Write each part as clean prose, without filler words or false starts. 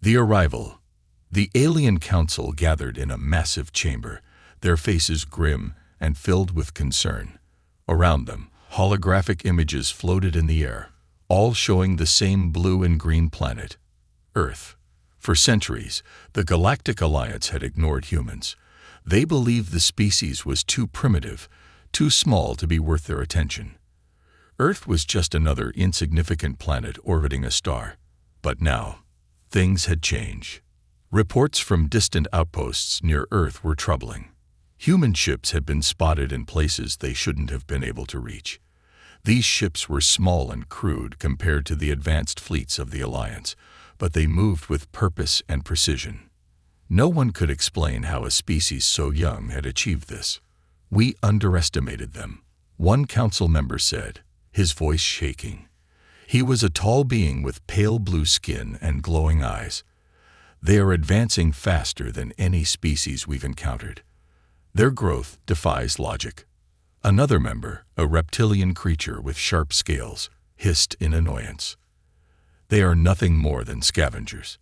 The arrival. The alien council gathered in a massive chamber, their faces grim and filled with concern. Around them, holographic images floated in the air, all showing the same blue and green planet, Earth. For centuries, the Galactic Alliance had ignored humans. They believed the species was too primitive, too small to be worth their attention. Earth was just another insignificant planet orbiting a star. But now, things had changed. Reports from distant outposts near Earth were troubling. Human ships had been spotted in places they shouldn't have been able to reach. These ships were small and crude compared to the advanced fleets of the Alliance, but they moved with purpose and precision. No one could explain how a species so young had achieved this. "We underestimated them," one council member said, his voice shaking. He was a tall being with pale blue skin and glowing eyes. "They are advancing faster than any species we've encountered. Their growth defies logic." Another member, a reptilian creature with sharp scales, hissed in annoyance. "They are nothing more than scavengers.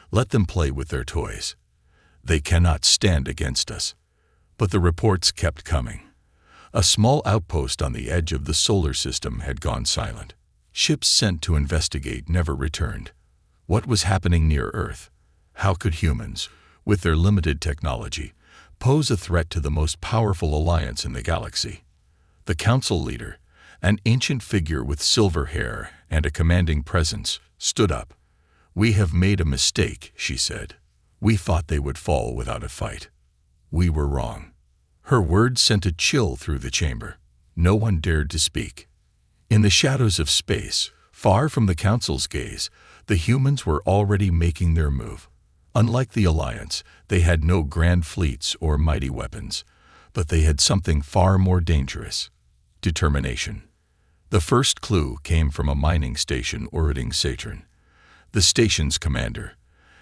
Let them play with their toys. They cannot stand against us." But the reports kept coming. A small outpost on the edge of the solar system had gone silent. Ships sent to investigate never returned. What was happening near Earth? How could humans, with their limited technology, pose a threat to the most powerful alliance in the galaxy? The council leader, an ancient figure with silver hair and a commanding presence, stood up. "We have made a mistake," she said. "We thought they would fall without a fight. We were wrong." Her words sent a chill through the chamber. No one dared to speak. In the shadows of space, far from the council's gaze, the humans were already making their move. Unlike the Alliance, they had no grand fleets or mighty weapons, but they had something far more dangerous: determination. The first clue came from a mining station orbiting Saturn. The station's commander,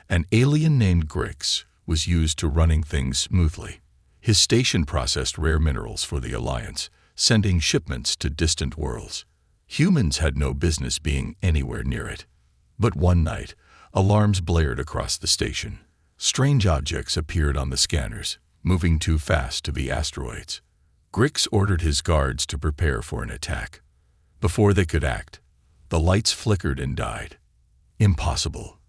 an alien named Grix, was used to running things smoothly. His station processed rare minerals for the Alliance, sending shipments to distant worlds. Humans had no business being anywhere near it. But one night, alarms blared across the station. Strange objects appeared on the scanners, moving too fast to be asteroids. Grix ordered his guards to prepare for an attack. Before they could act, the lights flickered and died. "Impossible,"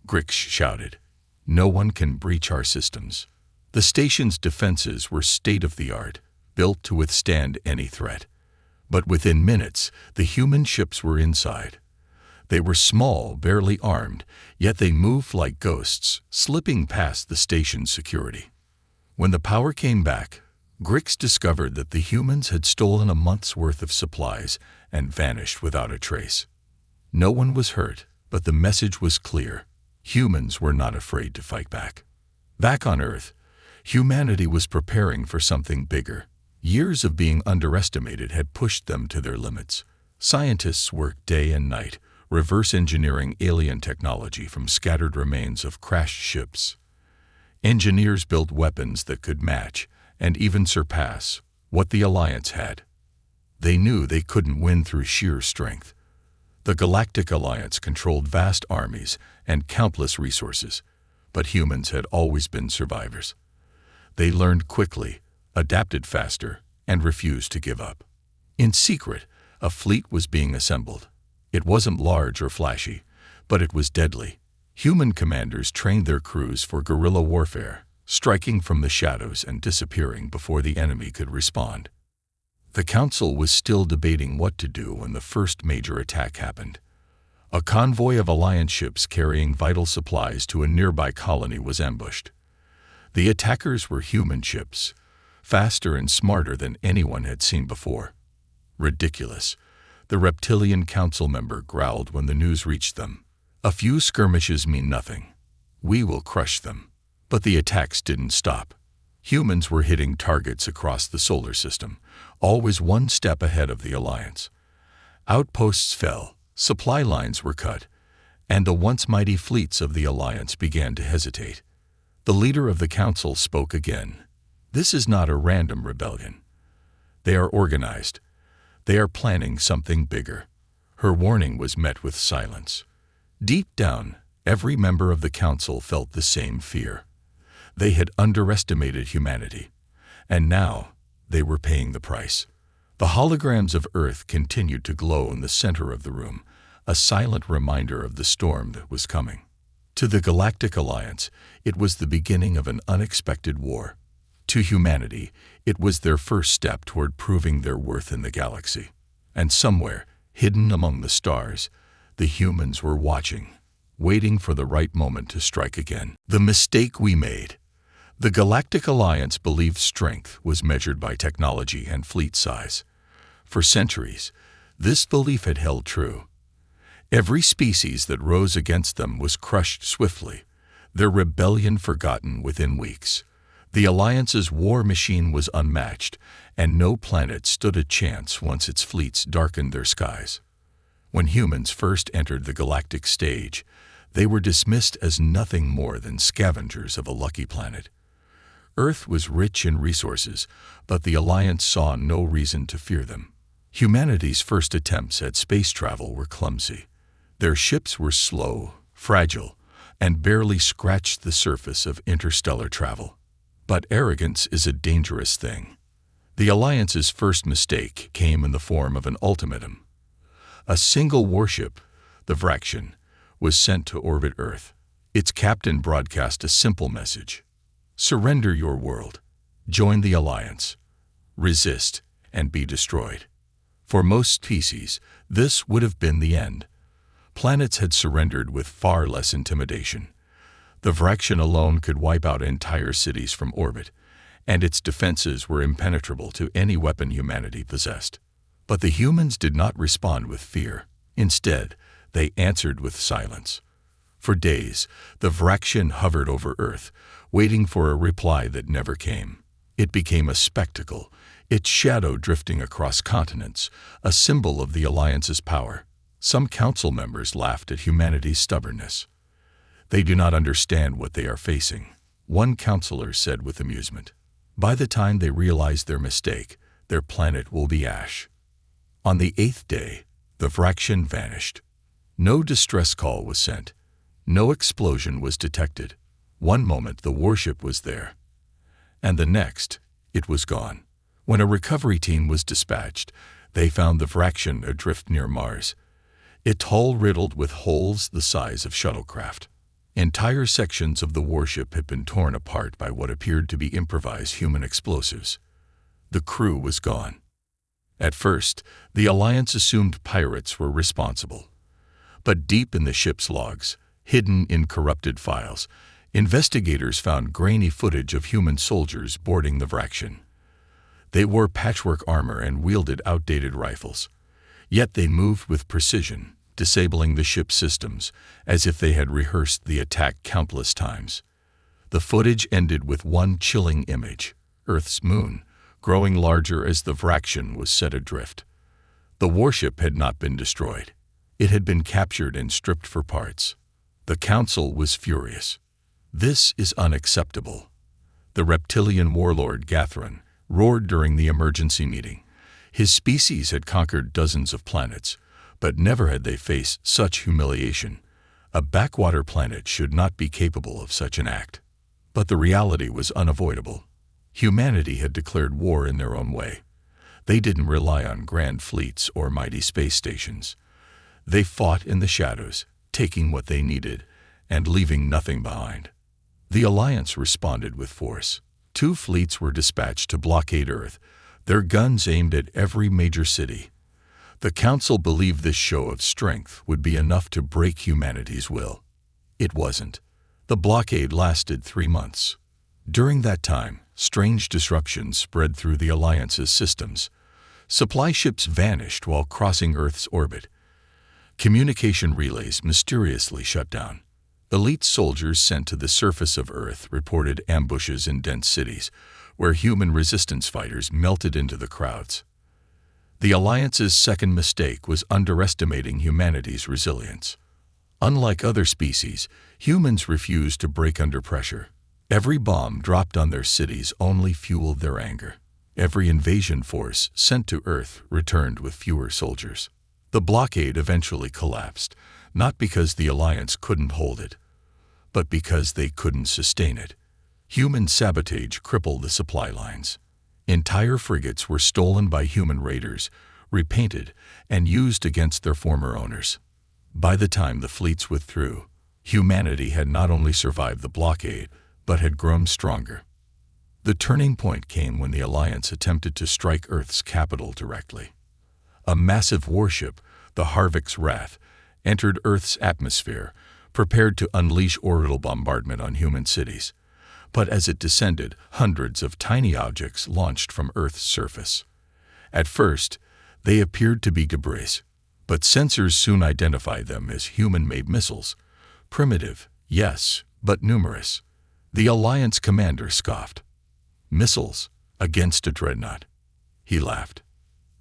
Grix shouted. "No one can breach our systems." The station's defenses were state-of-the-art, built to withstand any threat. But within minutes, the human ships were inside. They were small, barely armed, yet they moved like ghosts, slipping past the station's security. When the power came back, Grix discovered that the humans had stolen a month's worth of supplies and vanished without a trace. No one was hurt, but the message was clear: humans were not afraid to fight back. Back on Earth, humanity was preparing for something bigger. Years of being underestimated had pushed them to their limits. Scientists worked day and night, reverse engineering alien technology from scattered remains of crashed ships. Engineers built weapons that could match, and even surpass, what the Alliance had. They knew they couldn't win through sheer strength. The Galactic Alliance controlled vast armies and countless resources, but humans had always been survivors. They learned quickly, adapted faster, and refused to give up. In secret, a fleet was being assembled. It wasn't large or flashy, but it was deadly. Human commanders trained their crews for guerrilla warfare, striking from the shadows and disappearing before the enemy could respond. The council was still debating what to do when the first major attack happened. A convoy of Alliance ships carrying vital supplies to a nearby colony was ambushed. The attackers were human ships, faster and smarter than anyone had seen before. "Ridiculous," the reptilian council member growled when the news reached them. "A few skirmishes mean nothing. We will crush them." But the attacks didn't stop. Humans were hitting targets across the solar system, always one step ahead of the Alliance. Outposts fell, supply lines were cut, and the once mighty fleets of the Alliance began to hesitate. The leader of the council spoke again. "This is not a random rebellion. They are organized. They are planning something bigger." Her warning was met with silence. Deep down, Every member of the council felt the same fear. They had underestimated humanity, and now they were paying the price. The holograms of Earth continued to glow in the center of the room, a silent reminder of the storm that was coming. To the Galactic Alliance, it was the beginning of an unexpected war. To humanity, it was their first step toward proving their worth in the galaxy. And somewhere, hidden among the stars, the humans were watching, waiting for the right moment to strike again. The mistake we made. The Galactic Alliance believed strength was measured by technology and fleet size. For centuries, this belief had held true. Every species that rose against them was crushed swiftly, their rebellion forgotten within weeks. The Alliance's war machine was unmatched, and no planet stood a chance once its fleets darkened their skies. When humans first entered the galactic stage, they were dismissed as nothing more than scavengers of a lucky planet. Earth was rich in resources, but the Alliance saw no reason to fear them. Humanity's first attempts at space travel were clumsy. Their ships were slow, fragile, and barely scratched the surface of interstellar travel. But arrogance is a dangerous thing. The Alliance's first mistake came in the form of an ultimatum. A single warship, the Vraction, was sent to orbit Earth. Its captain broadcast a simple message: surrender your world, join the Alliance, resist, and be destroyed. For most species, this would have been the end. Planets had surrendered with far less intimidation. The Vraction alone could wipe out entire cities from orbit, and its defenses were impenetrable to any weapon humanity possessed. But the humans did not respond with fear. Instead, they answered with silence. For days, the Vraction hovered over Earth, waiting for a reply that never came. It became a spectacle, its shadow drifting across continents, a symbol of the Alliance's power. Some council members laughed at humanity's stubbornness. They do not understand what they are facing, one counselor said with amusement. By the time they realize their mistake, their planet will be ash. On the 8th day, the Vraction vanished. No distress call was sent. No explosion was detected. One moment the warship was there, and the next, it was gone. When a recovery team was dispatched, they found the Vraction adrift near Mars, its hull riddled with holes the size of shuttlecraft. Entire sections of the warship had been torn apart by what appeared to be improvised human explosives. The crew was gone. At first, the Alliance assumed pirates were responsible. But deep in the ship's logs, hidden in corrupted files, investigators found grainy footage of human soldiers boarding the Vraction. They wore patchwork armor and wielded outdated rifles. Yet they moved with precision, disabling the ship's systems, as if they had rehearsed the attack countless times. The footage ended with one chilling image: Earth's moon, growing larger as the Vraction was set adrift. The warship had not been destroyed. It had been captured and stripped for parts. The council was furious. This is unacceptable. The reptilian warlord Gathron roared during the emergency meeting. His species had conquered dozens of planets, but never had they faced such humiliation. A backwater planet should not be capable of such an act. But the reality was unavoidable. Humanity had declared war in their own way. They didn't rely on grand fleets or mighty space stations. They fought in the shadows, taking what they needed and leaving nothing behind. The Alliance responded with force. 2 fleets were dispatched to blockade Earth, their guns aimed at every major city. The Council believed this show of strength would be enough to break humanity's will. It wasn't. The blockade lasted 3 months. During that time, strange disruptions spread through the Alliance's systems. Supply ships vanished while crossing Earth's orbit. Communication relays mysteriously shut down. Elite soldiers sent to the surface of Earth reported ambushes in dense cities, where human resistance fighters melted into the crowds. The Alliance's second mistake was underestimating humanity's resilience. Unlike other species, humans refused to break under pressure. Every bomb dropped on their cities only fueled their anger. Every invasion force sent to Earth returned with fewer soldiers. The blockade eventually collapsed, not because the Alliance couldn't hold it, but because they couldn't sustain it. Human sabotage crippled the supply lines. Entire frigates were stolen by human raiders, repainted, and used against their former owners. By the time the fleets withdrew, humanity had not only survived the blockade, but had grown stronger. The turning point came when the Alliance attempted to strike Earth's capital directly. A massive warship, the Harvick's Wrath, entered Earth's atmosphere, prepared to unleash orbital bombardment on human cities. But as it descended, hundreds of tiny objects launched from Earth's surface. At first, they appeared to be debris, but sensors soon identified them as human-made missiles. Primitive, yes, but numerous. The Alliance commander scoffed. "Missiles against a dreadnought." He laughed.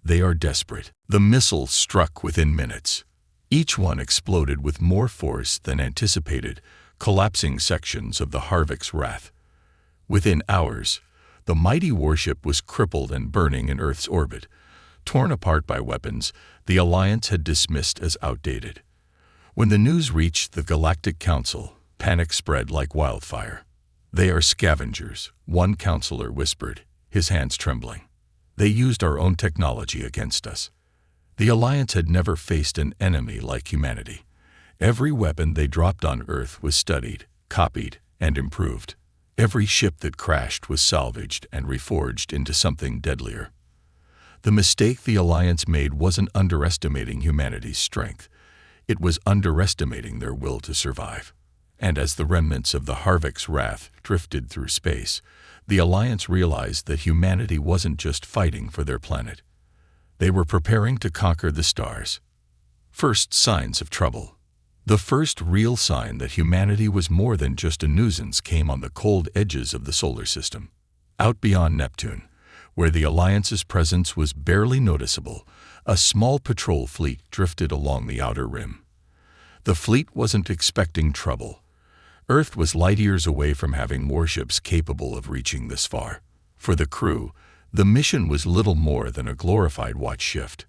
"They are desperate." The missiles struck within minutes. Each one exploded with more force than anticipated, collapsing sections of the Harvick's Wrath. Within hours, the mighty warship was crippled and burning in Earth's orbit. Torn apart by weapons the Alliance had dismissed as outdated. When the news reached the Galactic Council, panic spread like wildfire. "They are scavengers," one counselor whispered, his hands trembling. "They used our own technology against us." The Alliance had never faced an enemy like humanity. Every weapon they dropped on Earth was studied, copied, and improved. Every ship that crashed was salvaged and reforged into something deadlier. The mistake the Alliance made wasn't underestimating humanity's strength. It was underestimating their will to survive. And as the remnants of the Harvick's Wrath drifted through space, the Alliance realized that humanity wasn't just fighting for their planet. They were preparing to conquer the stars. First signs of trouble. The first real sign that humanity was more than just a nuisance came on the cold edges of the solar system. Out beyond Neptune, where the Alliance's presence was barely noticeable, a small patrol fleet drifted along the outer rim. The fleet wasn't expecting trouble. Earth was light years away from having warships capable of reaching this far. For the crew, the mission was little more than a glorified watch shift.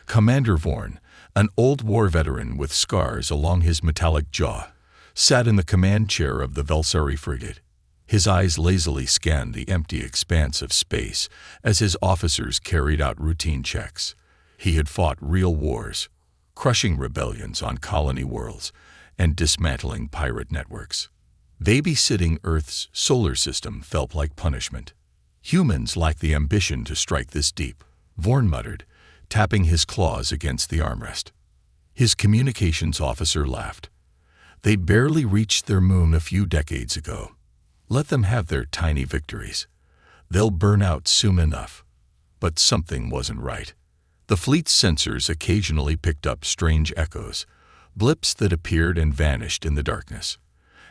Commander Vorn, an old war veteran with scars along his metallic jaw, sat in the command chair of the Velsari frigate. His eyes lazily scanned the empty expanse of space as his officers carried out routine checks. He had fought real wars, crushing rebellions on colony worlds and dismantling pirate networks. Babysitting Earth's solar system felt like punishment. Humans lacked the ambition to strike this deep, Vorn muttered, tapping his claws against the armrest. His communications officer laughed. They'd barely reached their moon a few decades ago. Let them have their tiny victories. They'll burn out soon enough. But something wasn't right. The fleet's sensors occasionally picked up strange echoes, blips that appeared and vanished in the darkness.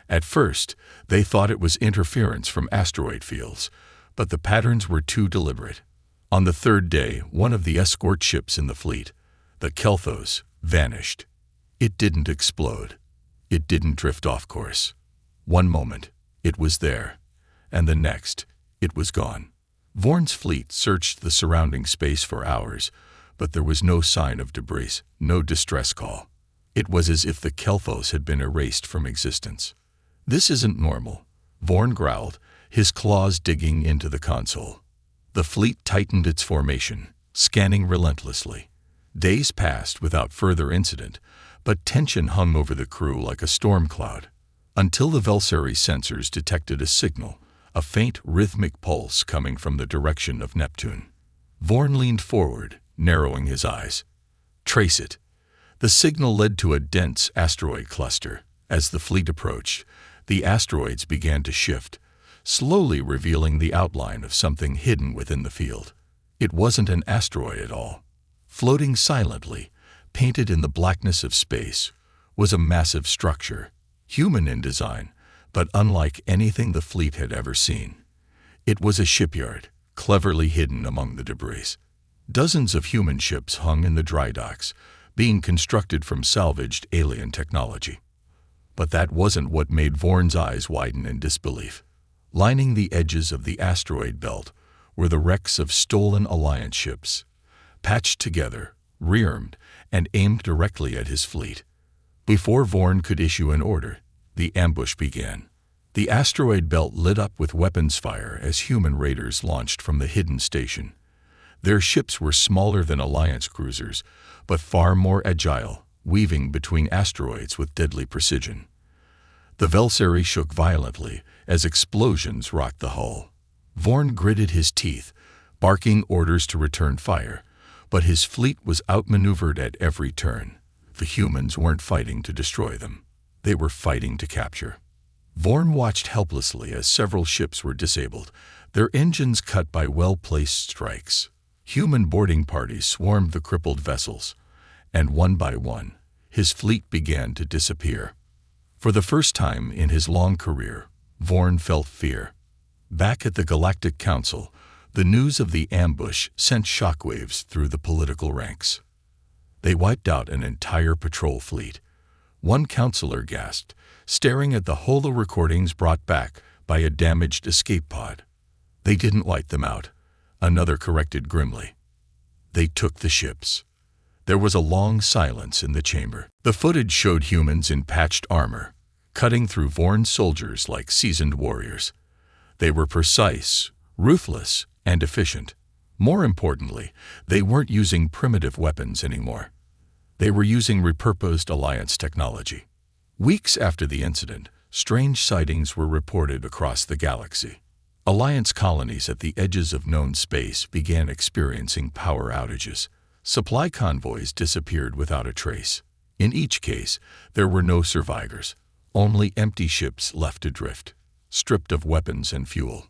At first, they thought it was interference from asteroid fields, but the patterns were too deliberate. On the third day, one of the escort ships in the fleet, the Kelthos, vanished. It didn't explode. It didn't drift off course. One moment, it was there, and the next, it was gone. Vorn's fleet searched the surrounding space for hours, but there was no sign of debris, no distress call. It was as if the Kelthos had been erased from existence. "This isn't normal," Vorn growled, his claws digging into the console. The fleet tightened its formation, scanning relentlessly. Days passed without further incident, but tension hung over the crew like a storm cloud, until the Velsari sensors detected a signal, a faint rhythmic pulse coming from the direction of Neptune. Vorn leaned forward, narrowing his eyes. "Trace it." The signal led to a dense asteroid cluster. As the fleet approached, the asteroids began to shift, slowly revealing the outline of something hidden within the field. It wasn't an asteroid at all. Floating silently, painted in the blackness of space, was a massive structure, human in design, but unlike anything the fleet had ever seen. It was a shipyard, cleverly hidden among the debris. Dozens of human ships hung in the dry docks, being constructed from salvaged alien technology. But that wasn't what made Vorn's eyes widen in disbelief. Lining the edges of the asteroid belt were the wrecks of stolen Alliance ships, patched together, rearmed, and aimed directly at his fleet. Before Vorn could issue an order, the ambush began. The asteroid belt lit up with weapons fire as human raiders launched from the hidden station. Their ships were smaller than Alliance cruisers, but far more agile, weaving between asteroids with deadly precision. The Velseri shook violently as explosions rocked the hull. Vorn gritted his teeth, barking orders to return fire, but his fleet was outmaneuvered at every turn. The humans weren't fighting to destroy them. They were fighting to capture. Vorn watched helplessly as several ships were disabled, their engines cut by well-placed strikes. Human boarding parties swarmed the crippled vessels, and one by one, his fleet began to disappear. For the first time in his long career, Vorn felt fear. Back at the Galactic Council, the news of the ambush sent shockwaves through the political ranks. They wiped out an entire patrol fleet. One counselor gasped, staring at the holo recordings brought back by a damaged escape pod. They didn't wipe them out, another corrected grimly. They took the ships. There was a long silence in the chamber. The footage showed humans in patched armor, cutting through Vorn's soldiers like seasoned warriors. They were precise, ruthless, and efficient. More importantly, they weren't using primitive weapons anymore. They were using repurposed Alliance technology. Weeks after the incident, strange sightings were reported across the galaxy. Alliance colonies at the edges of known space began experiencing power outages. Supply convoys disappeared without a trace. In each case, there were no survivors, only empty ships left adrift, stripped of weapons and fuel.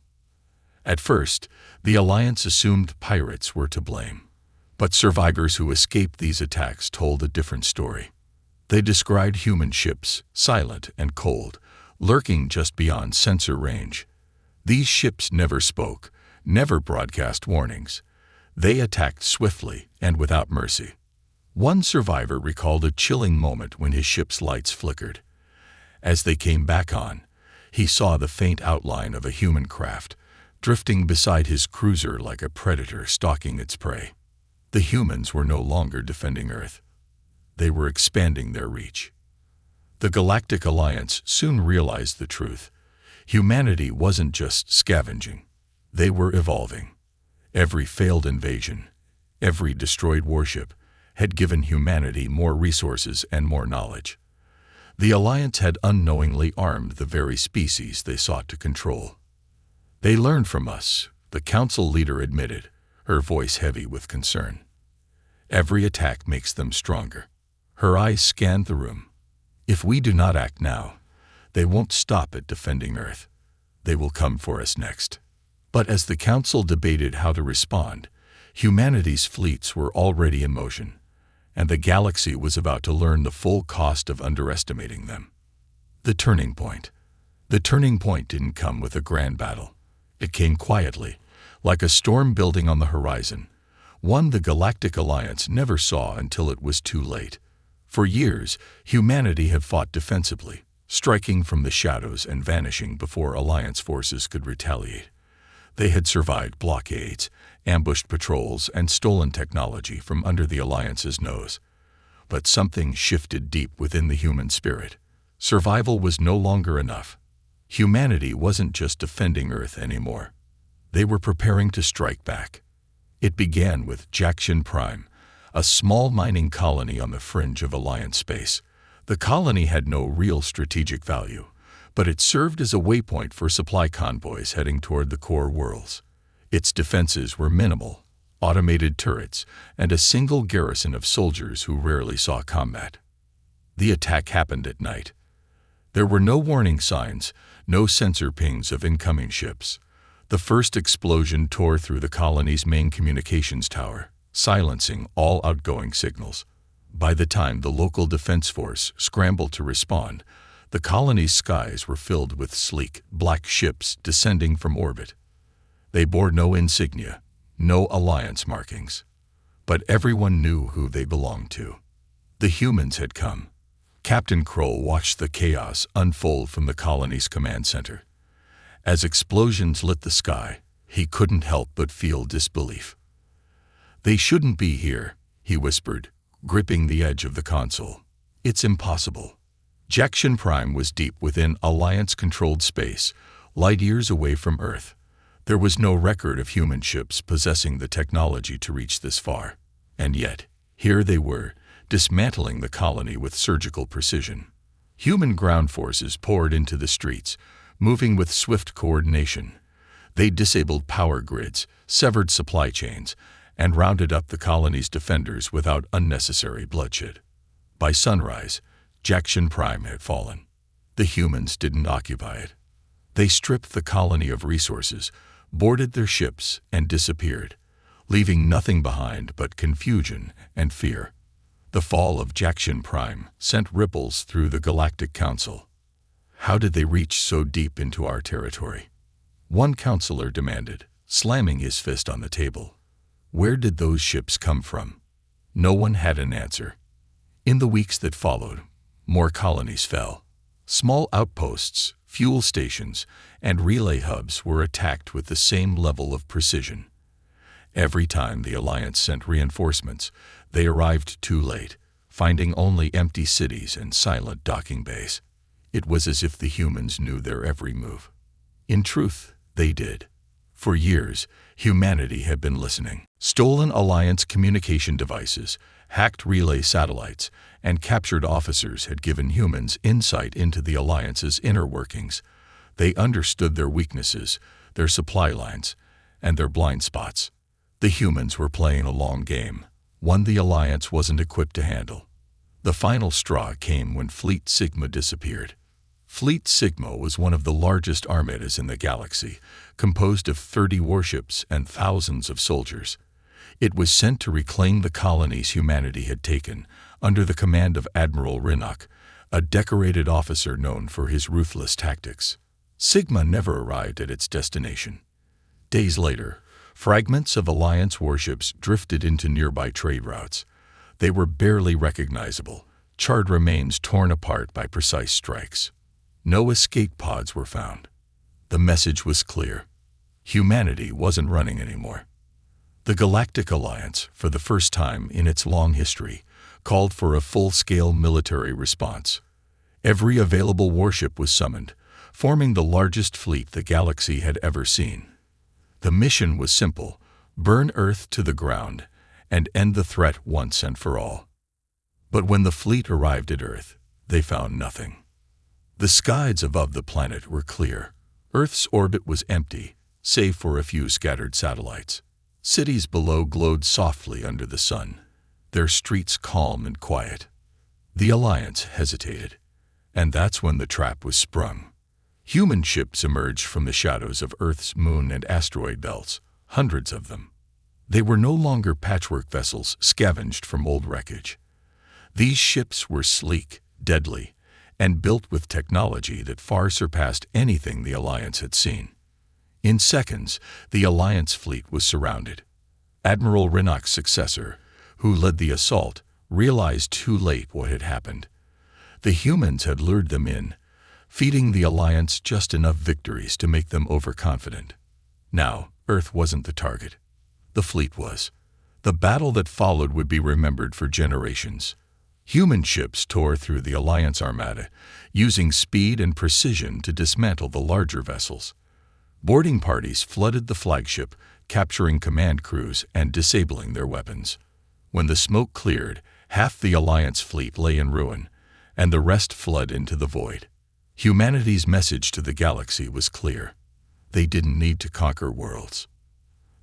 At first, the Alliance assumed pirates were to blame. But survivors who escaped these attacks told a different story. They described human ships, silent and cold, lurking just beyond sensor range. These ships never spoke, never broadcast warnings. They attacked swiftly and without mercy. One survivor recalled a chilling moment when his ship's lights flickered. As they came back on, he saw the faint outline of a human craft, drifting beside his cruiser like a predator stalking its prey. The humans were no longer defending Earth. They were expanding their reach. The Galactic Alliance soon realized the truth. Humanity wasn't just scavenging. They were evolving. Every failed invasion, every destroyed warship, had given humanity more resources and more knowledge. The Alliance had unknowingly armed the very species they sought to control. They learned from us, the Council leader admitted, her voice heavy with concern. Every attack makes them stronger. Her eyes scanned the room. If we do not act now, they won't stop at defending Earth. They will come for us next. But as the Council debated how to respond, humanity's fleets were already in motion, and the galaxy was about to learn the full cost of underestimating them. The turning point. The turning point didn't come with a grand battle. It came quietly, like a storm building on the horizon, one the Galactic Alliance never saw until it was too late. For years, humanity had fought defensively, striking from the shadows and vanishing before Alliance forces could retaliate. They had survived blockades, ambushed patrols, and stolen technology from under the Alliance's nose. But something shifted deep within the human spirit. Survival was no longer enough. Humanity wasn't just defending Earth anymore. They were preparing to strike back. It began with Jackson Prime, a small mining colony on the fringe of Alliance space. The colony had no real strategic value, but it served as a waypoint for supply convoys heading toward the core worlds. Its defenses were minimal, automated turrets, and a single garrison of soldiers who rarely saw combat. The attack happened at night. There were no warning signs, no sensor pings of incoming ships. The first explosion tore through the colony's main communications tower, silencing all outgoing signals. By the time the local defense force scrambled to respond, the colony's skies were filled with sleek, black ships descending from orbit. They bore no insignia, no Alliance markings. But everyone knew who they belonged to. The humans had come. Captain Kroll watched the chaos unfold from the colony's command center. As explosions lit the sky, he couldn't help but feel disbelief. "They shouldn't be here," he whispered, gripping the edge of the console. It's impossible. Jackson Prime was deep within Alliance-controlled space, light years away from Earth. There was no record of human ships possessing the technology to reach this far. And yet, here they were, dismantling the colony with surgical precision. Human ground forces poured into the streets, moving with swift coordination. They disabled power grids, severed supply chains, and rounded up the colony's defenders without unnecessary bloodshed. By sunrise, Jackson Prime had fallen. The humans didn't occupy it. They stripped the colony of resources, boarded their ships, and disappeared, leaving nothing behind but confusion and fear. The fall of Jackson Prime sent ripples through the Galactic Council. How did they reach so deep into our territory? One counselor demanded, slamming his fist on the table. Where did those ships come from? No one had an answer. In the weeks that followed, more colonies fell. Small outposts, fuel stations, and relay hubs were attacked with the same level of precision. Every time the Alliance sent reinforcements, they arrived too late, finding only empty cities and silent docking bays. It was as if the humans knew their every move. In truth, they did. For years, humanity had been listening. Stolen Alliance communication devices, hacked relay satellites, and captured officers had given humans insight into the Alliance's inner workings. They understood their weaknesses, their supply lines, and their blind spots. The humans were playing a long game, one the Alliance wasn't equipped to handle. The final straw came when Fleet Sigma disappeared. Fleet Sigma was one of the largest armadas in the galaxy, composed of 30 warships and thousands of soldiers. It was sent to reclaim the colonies humanity had taken, under the command of Admiral Rinnock, a decorated officer known for his ruthless tactics. Sigma never arrived at its destination. Days later, fragments of Alliance warships drifted into nearby trade routes. They were barely recognizable, charred remains torn apart by precise strikes. No escape pods were found. The message was clear. Humanity wasn't running anymore. The Galactic Alliance, for the first time in its long history, called for a full-scale military response. Every available warship was summoned, forming the largest fleet the galaxy had ever seen. The mission was simple: burn Earth to the ground and end the threat once and for all. But when the fleet arrived at Earth, they found nothing. The skies above the planet were clear. Earth's orbit was empty, save for a few scattered satellites. Cities below glowed softly under the sun, their streets calm and quiet. The Alliance hesitated, and that's when the trap was sprung. Human ships emerged from the shadows of Earth's moon and asteroid belts, hundreds of them. They were no longer patchwork vessels scavenged from old wreckage. These ships were sleek, deadly, and built with technology that far surpassed anything the Alliance had seen. In seconds, the Alliance fleet was surrounded. Admiral Rinnock's successor, who led the assault, realized too late what had happened. The humans had lured them in, feeding the Alliance just enough victories to make them overconfident. Now, Earth wasn't the target. The fleet was. The battle that followed would be remembered for generations. Human ships tore through the Alliance armada, using speed and precision to dismantle the larger vessels. Boarding parties flooded the flagship, capturing command crews and disabling their weapons. When the smoke cleared, half the Alliance fleet lay in ruin, and the rest fled into the void. Humanity's message to the galaxy was clear. They didn't need to conquer worlds.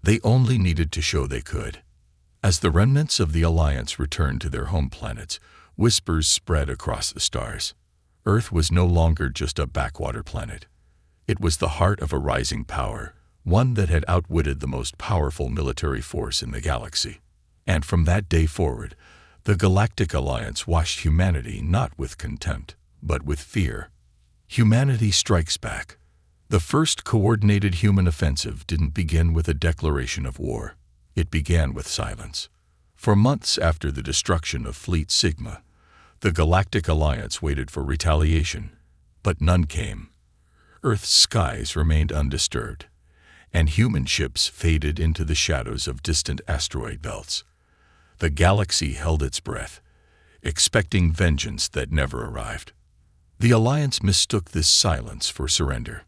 They only needed to show they could. As the remnants of the Alliance returned to their home planets, whispers spread across the stars. Earth was no longer just a backwater planet. It was the heart of a rising power, one that had outwitted the most powerful military force in the galaxy. And from that day forward, the Galactic Alliance watched humanity not with contempt, but with fear. Humanity strikes back. The first coordinated human offensive didn't begin with a declaration of war. It began with silence. For months after the destruction of Fleet Sigma, the Galactic Alliance waited for retaliation, but none came. Earth's skies remained undisturbed, and human ships faded into the shadows of distant asteroid belts. The galaxy held its breath, expecting vengeance that never arrived. The Alliance mistook this silence for surrender.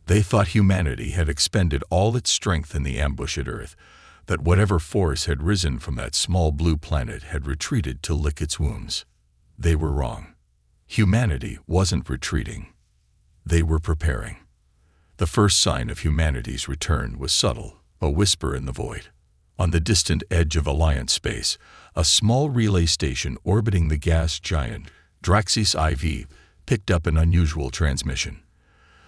They thought humanity had expended all its strength in the ambush at Earth, that whatever force had risen from that small blue planet had retreated to lick its wounds. They were wrong. Humanity wasn't retreating. They were preparing. The first sign of humanity's return was subtle, a whisper in the void. On the distant edge of Alliance space, a small relay station orbiting the gas giant Draxis IV picked up an unusual transmission.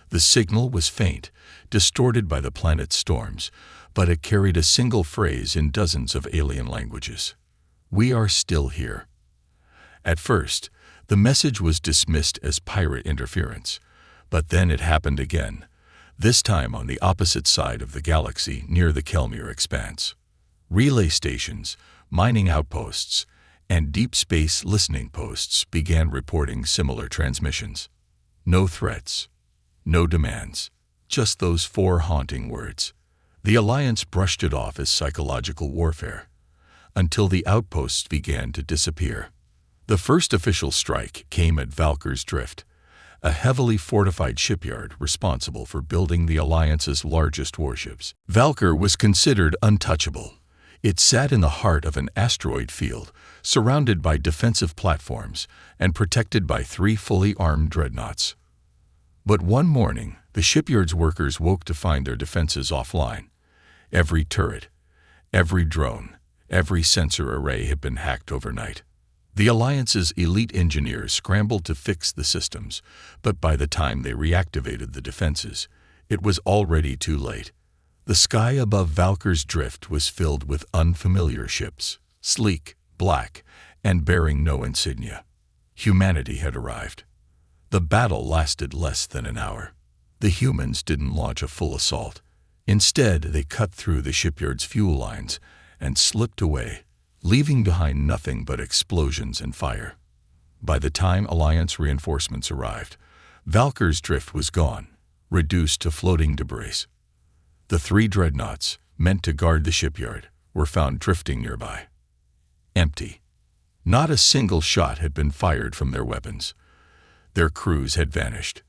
The signal was faint, distorted by the planet's storms, but it carried a single phrase in dozens of alien languages. "We are still here." At first, the message was dismissed as pirate interference, but then it happened again, this time on the opposite side of the galaxy near the Kelmir expanse. Relay stations, mining outposts, and deep space listening posts began reporting similar transmissions. No threats, no demands, just those four haunting words. The Alliance brushed it off as psychological warfare, until the outposts began to disappear. The first official strike came at Valkyr's Drift, a heavily fortified shipyard responsible for building the Alliance's largest warships. Valkyr was considered untouchable. It sat in the heart of an asteroid field, surrounded by defensive platforms and protected by 3 fully armed dreadnoughts. But one morning, the shipyard's workers woke to find their defenses offline. Every turret, every drone, every sensor array had been hacked overnight. The Alliance's elite engineers scrambled to fix the systems, but by the time they reactivated the defenses, it was already too late. The sky above Valkyr's Drift was filled with unfamiliar ships, sleek, black, and bearing no insignia. Humanity had arrived. The battle lasted less than an hour. The humans didn't launch a full assault. Instead, they cut through the shipyard's fuel lines and slipped away, leaving behind nothing but explosions and fire. By the time Alliance reinforcements arrived, Valkyr's Drift was gone, reduced to floating debris. The 3 dreadnoughts, meant to guard the shipyard, were found drifting nearby. Empty. Not a single shot had been fired from their weapons. Their crews had vanished.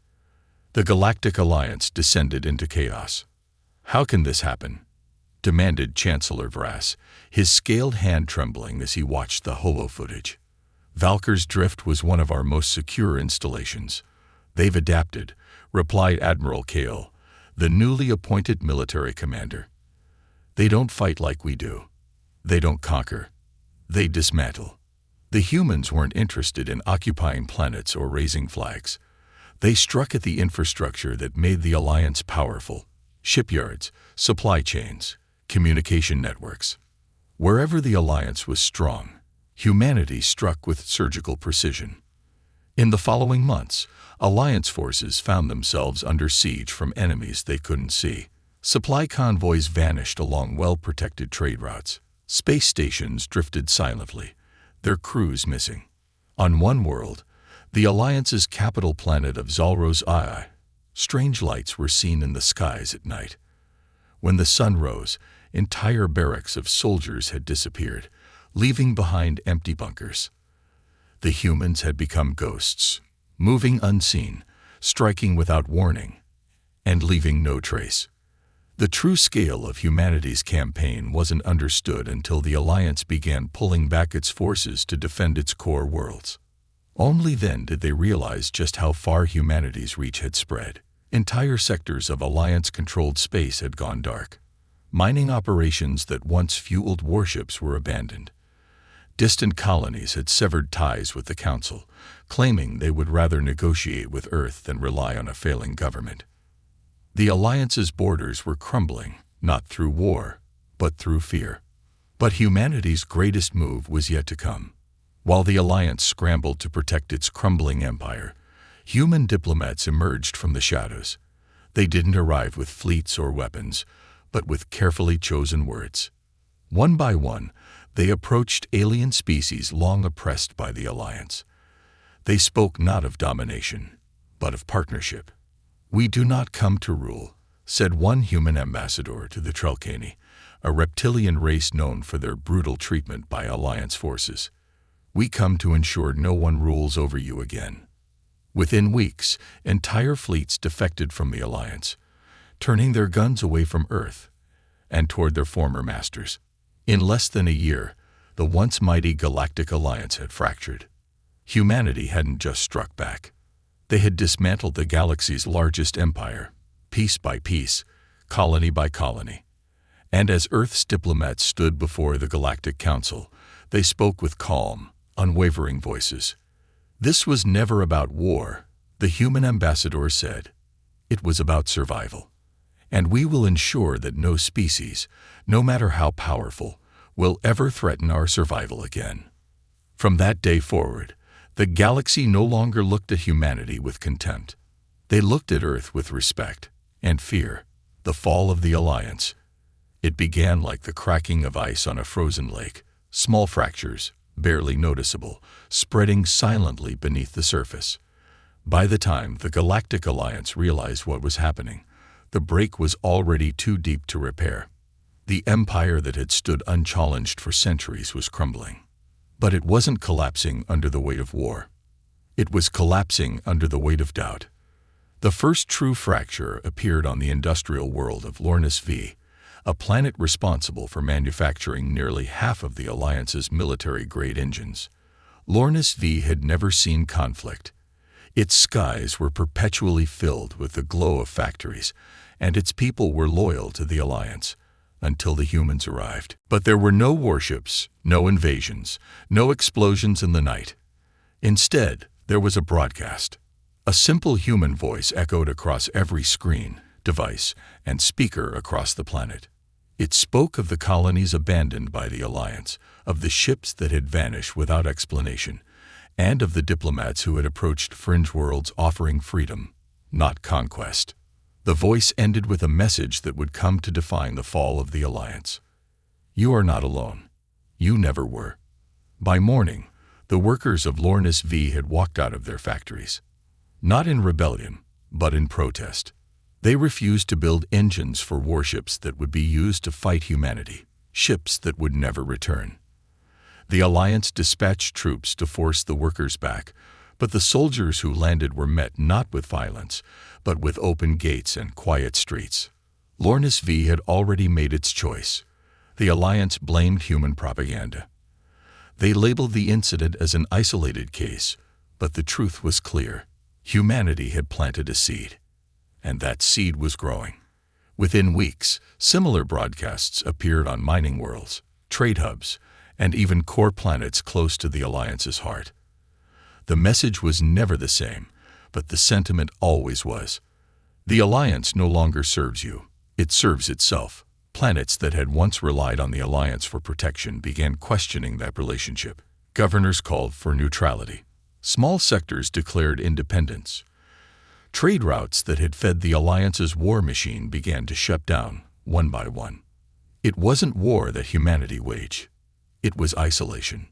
The Galactic Alliance descended into chaos. "How can this happen?" demanded Chancellor Vrass, his scaled hand trembling as he watched the holo footage. "Valkyr's Drift was one of our most secure installations. They've adapted," replied Admiral Kale, the newly appointed military commander. "They don't fight like we do. They don't conquer. They dismantle." The humans weren't interested in occupying planets or raising flags. They struck at the infrastructure that made the Alliance powerful: shipyards, supply chains, communication networks. Wherever the Alliance was strong, humanity struck with surgical precision. In the following months, Alliance forces found themselves under siege from enemies they couldn't see. Supply convoys vanished along well-protected trade routes. Space stations drifted silently, their crews missing. On one world, the Alliance's capital planet of Zalros II, strange lights were seen in the skies at night. When the sun rose, entire barracks of soldiers had disappeared, leaving behind empty bunkers. The humans had become ghosts, moving unseen, striking without warning, and leaving no trace. The true scale of humanity's campaign wasn't understood until the Alliance began pulling back its forces to defend its core worlds. Only then did they realize just how far humanity's reach had spread. Entire sectors of Alliance-controlled space had gone dark. Mining operations that once fueled warships were abandoned. Distant colonies had severed ties with the Council, claiming they would rather negotiate with Earth than rely on a failing government. The Alliance's borders were crumbling, not through war, but through fear. But humanity's greatest move was yet to come. While the Alliance scrambled to protect its crumbling empire, human diplomats emerged from the shadows. They didn't arrive with fleets or weapons, but with carefully chosen words. One by one, they approached alien species long oppressed by the Alliance. They spoke not of domination, but of partnership. "We do not come to rule," said one human ambassador to the Trelkani, a reptilian race known for their brutal treatment by Alliance forces. We come to ensure no one rules over you again." Within weeks, entire fleets defected from the Alliance, turning their guns away from Earth and toward their former masters. In less than a year, the once mighty Galactic Alliance had fractured. Humanity hadn't just struck back. They had dismantled the galaxy's largest empire, piece by piece, colony by colony. And as Earth's diplomats stood before the Galactic Council, they spoke with calm, unwavering voices. "This was never about war," the human ambassador said. "It was about survival. And we will ensure that no species, no matter how powerful, will ever threaten our survival again." From that day forward, the galaxy no longer looked at humanity with contempt. They looked at Earth with respect and fear. The fall of the Alliance. It began like the cracking of ice on a frozen lake, small fractures, barely noticeable, spreading silently beneath the surface. By the time the Galactic Alliance realized what was happening, the break was already too deep to repair. The empire that had stood unchallenged for centuries was crumbling. But it wasn't collapsing under the weight of war. It was collapsing under the weight of doubt. The first true fracture appeared on the industrial world of Lornis V, a planet responsible for manufacturing nearly half of the Alliance's military-grade engines. Lornis V had never seen conflict. Its skies were perpetually filled with the glow of factories, and its people were loyal to the Alliance until the humans arrived. But there were no warships, no invasions, no explosions in the night. Instead, there was a broadcast. A simple human voice echoed across every screen, device, and speaker across the planet. It spoke of the colonies abandoned by the Alliance, of the ships that had vanished without explanation, and of the diplomats who had approached fringe worlds offering freedom, not conquest. The voice ended with a message that would come to define the fall of the Alliance. "You are not alone. You never were." By morning, the workers of Lornis V had walked out of their factories. Not in rebellion, but in protest. They refused to build engines for warships that would be used to fight humanity, ships that would never return. The Alliance dispatched troops to force the workers back, but the soldiers who landed were met not with violence, but with open gates and quiet streets. Lornis V had already made its choice. The Alliance blamed human propaganda. They labeled the incident as an isolated case, but the truth was clear. Humanity had planted a seed, and that seed was growing. Within weeks, similar broadcasts appeared on mining worlds, trade hubs, and even core planets close to the Alliance's heart. The message was never the same, but the sentiment always was. The Alliance no longer serves you, it serves itself. Planets that had once relied on the Alliance for protection began questioning that relationship. Governors called for neutrality. Small sectors declared independence. Trade routes that had fed the Alliance's war machine began to shut down, one by one. It wasn't war that humanity waged. It was isolation.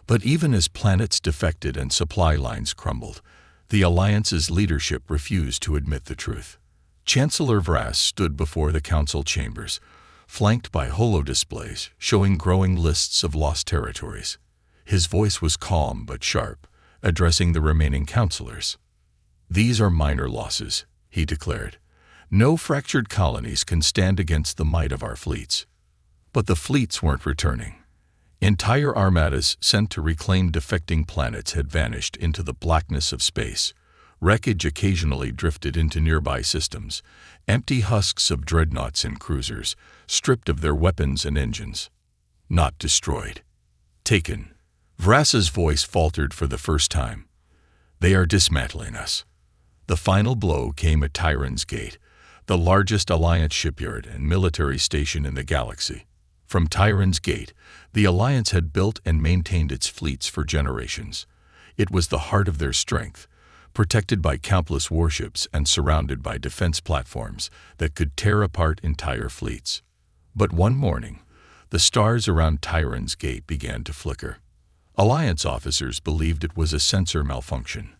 But even as planets defected and supply lines crumbled, the Alliance's leadership refused to admit the truth. Chancellor Vrass stood before the council chambers, flanked by holodisplays showing growing lists of lost territories. His voice was calm but sharp, addressing the remaining councillors. "These are minor losses," he declared. "No fractured colonies can stand against the might of our fleets." But the fleets weren't returning. Entire armadas sent to reclaim defecting planets had vanished into the blackness of space. Wreckage occasionally drifted into nearby systems, empty husks of dreadnoughts and cruisers, stripped of their weapons and engines. Not destroyed. Taken. Vrass's voice faltered for the first time. "They are dismantling us." The final blow came at Tyron's Gate, the largest Alliance shipyard and military station in the galaxy. From Tyron's Gate, the Alliance had built and maintained its fleets for generations. It was the heart of their strength, protected by countless warships and surrounded by defense platforms that could tear apart entire fleets. But one morning, the stars around Tyron's Gate began to flicker. Alliance officers believed it was a sensor malfunction.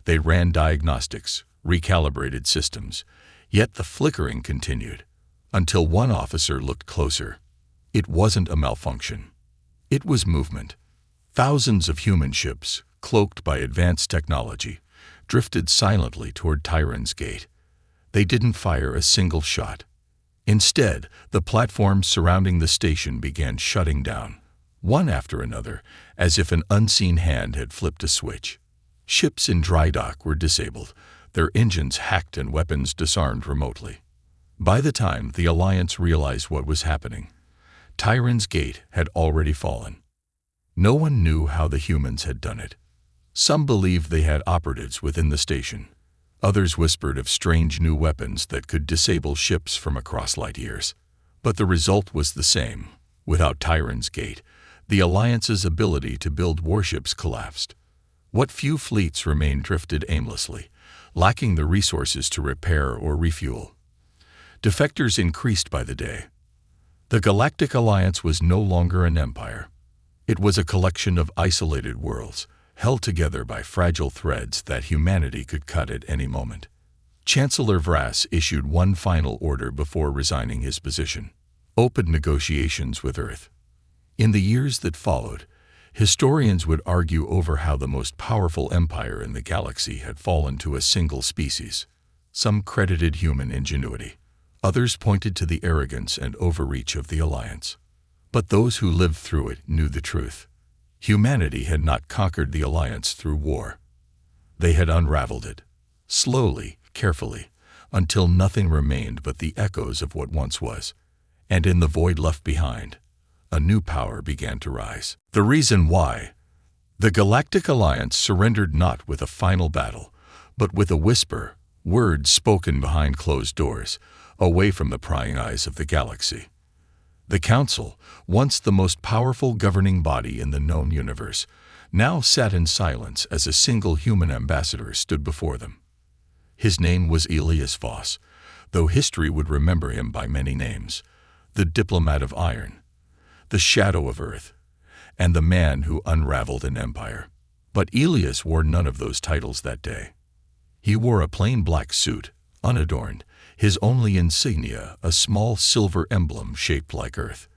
They ran diagnostics, recalibrated systems, yet the flickering continued, until one officer looked closer. It wasn't a malfunction. It was movement. Thousands of human ships, cloaked by advanced technology, drifted silently toward Tyran's Gate. They didn't fire a single shot. Instead, the platforms surrounding the station began shutting down, one after another, as if an unseen hand had flipped a switch. Ships in dry dock were disabled, their engines hacked and weapons disarmed remotely. By the time the Alliance realized what was happening, Tyran's Gate had already fallen. No one knew how the humans had done it. Some believed they had operatives within the station. Others whispered of strange new weapons that could disable ships from across light years. But the result was the same. Without Tyran's Gate, the Alliance's ability to build warships collapsed. What few fleets remained drifted aimlessly, lacking the resources to repair or refuel. Defectors increased by the day. The Galactic Alliance was no longer an empire. It was a collection of isolated worlds, held together by fragile threads that humanity could cut at any moment. Chancellor Vrass issued one final order before resigning his position: open negotiations with Earth. In the years that followed, historians would argue over how the most powerful empire in the galaxy had fallen to a single species. Some credited human ingenuity. Others pointed to the arrogance and overreach of the Alliance. But those who lived through it knew the truth. Humanity had not conquered the Alliance through war. They had unraveled it, slowly, carefully, until nothing remained but the echoes of what once was. And in the void left behind, a new power began to rise. The reason why: the Galactic Alliance surrendered not with a final battle, but with a whisper, words spoken behind closed doors, away from the prying eyes of the galaxy. The Council, once the most powerful governing body in the known universe, now sat in silence as a single human ambassador stood before them. His name was Elias Voss, though history would remember him by many names: the diplomat of iron, the shadow of Earth, and the man who unraveled an empire. But Elias wore none of those titles that day. He wore a plain black suit, unadorned, his only insignia a small silver emblem shaped like Earth.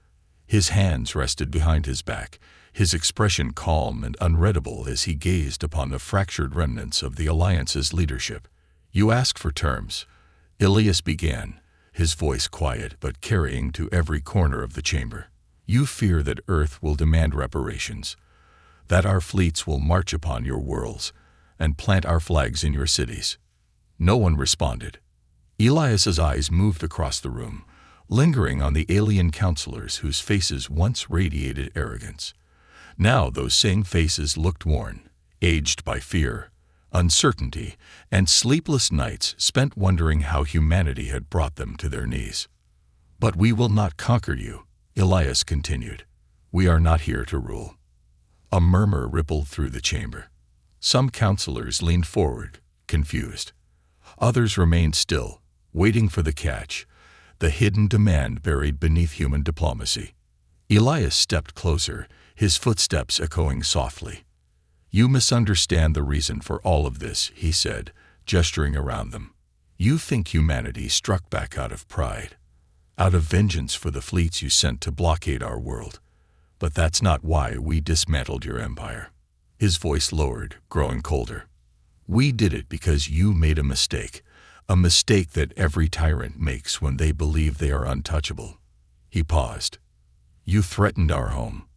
His hands rested behind his back, his expression calm and unreadable as he gazed upon the fractured remnants of the Alliance's leadership. "You ask for terms," Elias began, his voice quiet but carrying to every corner of the chamber. "You fear that Earth will demand reparations, that our fleets will march upon your worlds and plant our flags in your cities." No one responded. Elias's eyes moved across the room, lingering on the alien counselors whose faces once radiated arrogance. Now those same faces looked worn, aged by fear, uncertainty, and sleepless nights spent wondering how humanity had brought them to their knees. "But we will not conquer you," Elias continued. "We are not here to rule." A murmur rippled through the chamber. Some counselors leaned forward, confused. Others remained still, waiting for the catch, the hidden demand buried beneath human diplomacy. Elias stepped closer, his footsteps echoing softly. "You misunderstand the reason for all of this," he said, gesturing around them. "You think humanity struck back out of pride, out of vengeance for the fleets you sent to blockade our world. But that's not why we dismantled your empire." His voice lowered, growing colder. "We did it because you made a mistake that every tyrant makes when they believe they are untouchable." He paused. "You threatened our home."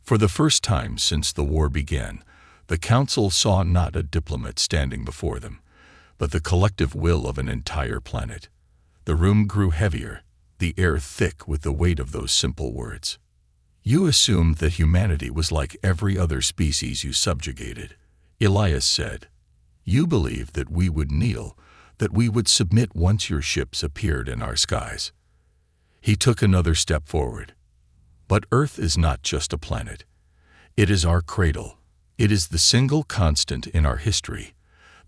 For the first time since the war began, the Council saw not a diplomat standing before them, but the collective will of an entire planet. The room grew heavier, the air thick with the weight of those simple words. "You assumed that humanity was like every other species you subjugated," Elias said. "You believed that we would kneel, that we would submit once your ships appeared in our skies." He took another step forward. "But Earth is not just a planet. It is our cradle. It is the single constant in our history,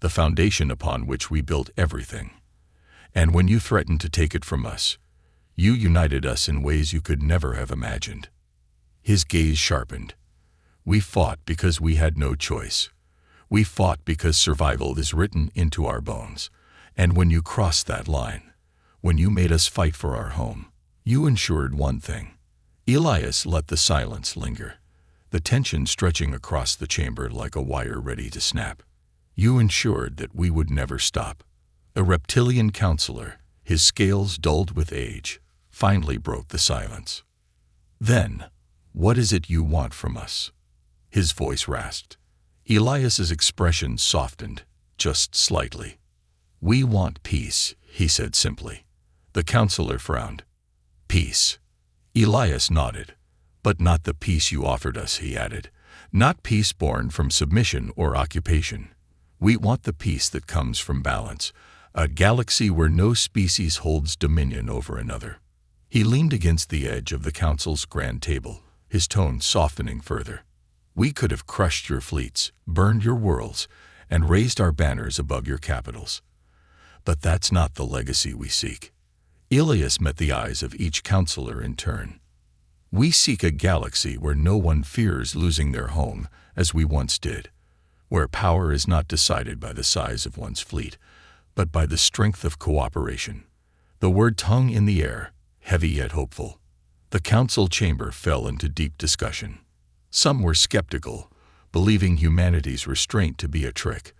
the foundation upon which we built everything. And when you threatened to take it from us, you united us in ways you could never have imagined." His gaze sharpened. "We fought because we had no choice. We fought because survival is written into our bones. And when you crossed that line, when you made us fight for our home, you ensured one thing." Elias let the silence linger. the tension stretching across the chamber like a wire ready to snap. You ensured that we would never stop. A reptilian counselor, his scales dulled with age, finally broke the silence. Then, what is it you want from us? His voice rasped. Elias's expression softened, just slightly. We want peace, he said simply. The counselor frowned. Peace. Elias nodded. But not the peace you offered us, he added. Not peace born from submission or occupation. We want the peace that comes from balance, a galaxy where no species holds dominion over another. He leaned against the edge of the council's grand table, his tone softening further. We could have crushed your fleets, burned your worlds, and raised our banners above your capitals. But that's not the legacy we seek. Elias met the eyes of each counselor in turn. We seek a galaxy where no one fears losing their home, as we once did, where power is not decided by the size of one's fleet, but by the strength of cooperation. The word hung in the air, heavy yet hopeful. The council chamber fell into deep discussion. Some were skeptical, believing humanity's restraint to be a trick,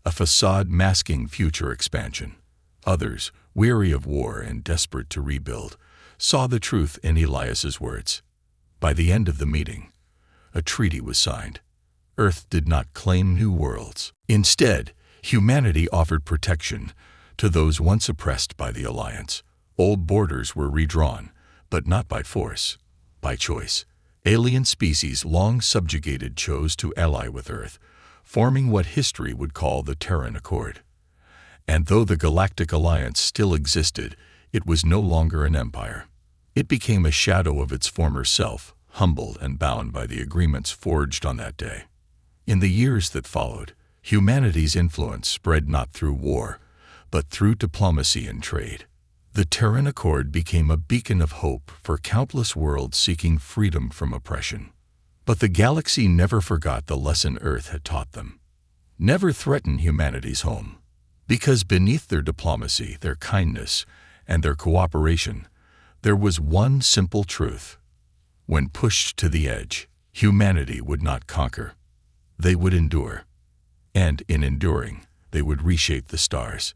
a facade masking future expansion. Others, weary of war and desperate to rebuild, saw the truth in Elias's words. By the end of the meeting, a treaty was signed. Earth did not claim new worlds. Instead, humanity offered protection to those once oppressed by the Alliance. Old borders were redrawn, but not by force, by choice. Alien species long subjugated chose to ally with Earth, forming what history would call the Terran Accord. And though the Galactic Alliance still existed, it was no longer an empire. It became a shadow of its former self, humbled and bound by the agreements forged on that day. In the years that followed, humanity's influence spread not through war, but through diplomacy and trade. The Terran Accord became a beacon of hope for countless worlds seeking freedom from oppression. But the galaxy never forgot the lesson Earth had taught them. Never threaten humanity's home. Because beneath their diplomacy, their kindness, and their cooperation, there was one simple truth. When pushed to the edge, humanity would not conquer. They would endure. And in enduring, they would reshape the stars.